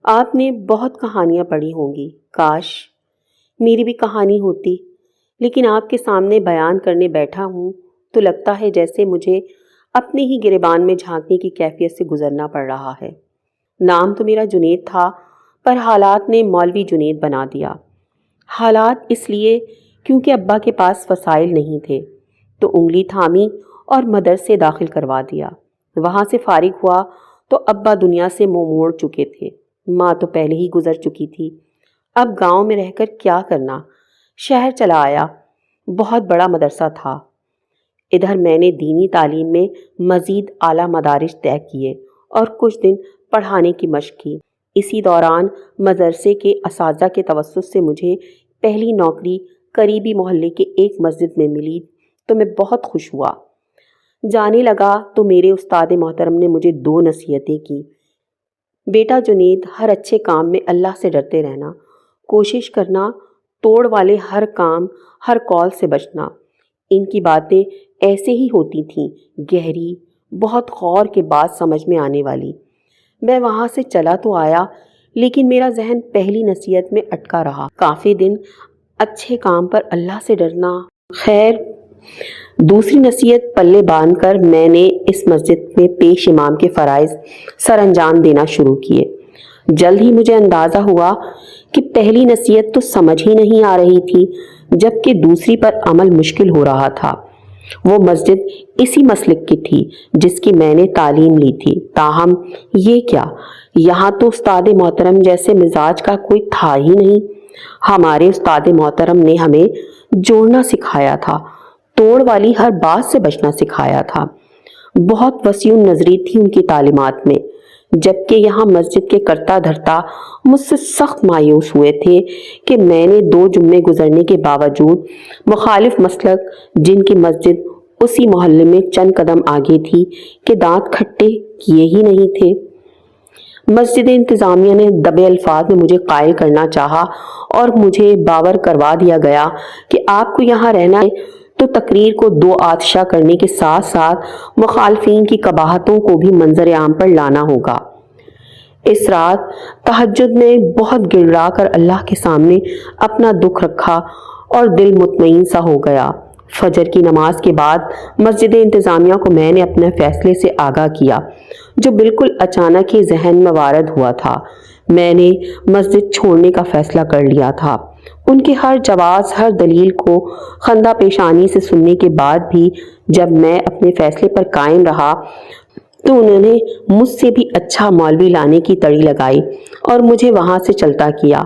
آپ نے بہت کہانیاں پڑھی ہوں گی، کاش میری بھی کہانی ہوتی، لیکن آپ کے سامنے بیان کرنے بیٹھا ہوں تو لگتا ہے جیسے مجھے اپنے ہی گریبان میں جھانکنے کی کیفیت سے گزرنا پڑ رہا ہے۔ نام تو میرا جنید تھا، پر حالات نے مولوی جنید بنا دیا۔ حالات اس لیے کیونکہ ابا کے پاس وسائل نہیں تھے، تو انگلی تھامی اور مدرسے داخل کروا دیا۔ وہاں سے فارغ ہوا تو ابا دنیا سے منہ موڑ چکے تھے، ماں تو پہلے ہی گزر چکی تھی۔ اب گاؤں میں رہ کر کیا کرنا، شہر چلا آیا۔ بہت بڑا مدرسہ تھا۔ ادھر میں نے دینی تعلیم میں مزید اعلیٰ مدارج طے کیے اور کچھ دن پڑھانے کی مشق کی۔ اسی دوران مدرسے کے اساتذہ کے توسط سے مجھے پہلی نوکری قریبی محلے کے ایک مسجد میں ملی تو میں بہت خوش ہوا۔ جانے لگا تو میرے استاد محترم نے مجھے 2 نصیحتیں کی۔ بیٹا جنید، ہر اچھے کام میں اللہ سے ڈرتے رہنا، کوشش کرنا توڑ والے ہر کام ہر قول سے بچنا۔ ان کی باتیں ایسے ہی ہوتی تھیں، گہری، بہت غور کے بعد سمجھ میں آنے والی۔ میں وہاں سے چلا تو آیا، لیکن میرا ذہن پہلی نصیحت میں اٹکا رہا۔ کافی دن اچھے کام پر اللہ سے ڈرنا۔ خیر، دوسری نصیحت پلے باندھ کر میں نے اس مسجد میں پیش امام کے فرائض سر انجام دینا شروع کیے۔ جلد ہی مجھے اندازہ ہوا کہ پہلی نصیحت تو سمجھ ہی نہیں آ رہی تھی، جبکہ دوسری پر عمل مشکل ہو رہا تھا۔ وہ مسجد اسی مسلک کی تھی جس کی میں نے تعلیم لی تھی، تاہم یہ کیا، یہاں تو استاد محترم جیسے مزاج کا کوئی تھا ہی نہیں۔ ہمارے استاد محترم نے ہمیں جوڑنا سکھایا تھا، توڑ والی ہر بات سے بچنا سکھایا تھا۔ بہت وسیع نظری تھی ان کی تعلیمات میں، جبکہ یہاں مسجد کے کرتا دھرتا مجھ سے سخت مایوس ہوئے تھے کہ میں نے 2 جمعے گزرنے کے باوجود مخالف مسلک، جن کی مسجد اسی محلے میں چند قدم آگے تھی، کے دانت کھٹے کیے ہی نہیں تھے۔ مسجد انتظامیہ نے دبے الفاظ میں مجھے قائل کرنا چاہا اور مجھے باور کروا دیا گیا کہ آپ کو یہاں رہنا ہے تو تقریر کو 2 آتشہ کرنے کے ساتھ ساتھ مخالفین کی قباحتوں کو بھی منظر عام پر لانا ہوگا۔ اس رات تہجد میں بہت گڑگڑا کر اللہ کے سامنے اپنا دکھ رکھا اور دل مطمئن سا ہو گیا۔ فجر کی نماز کے بعد مسجد انتظامیہ کو میں نے اپنے فیصلے سے آگاہ کیا، جو بالکل اچانک ہی ذہن میں وارد ہوا تھا۔ میں نے مسجد چھوڑنے کا فیصلہ کر لیا تھا۔ ان کے ہر جواز، ہر دلیل کو خندہ پیشانی سے سننے کے بعد بھی جب میں اپنے فیصلے پر قائم رہا تو انہوں نے مجھ سے بھی اچھا مولوی لانے کی تڑی لگائی اور مجھے وہاں سے چلتا کیا۔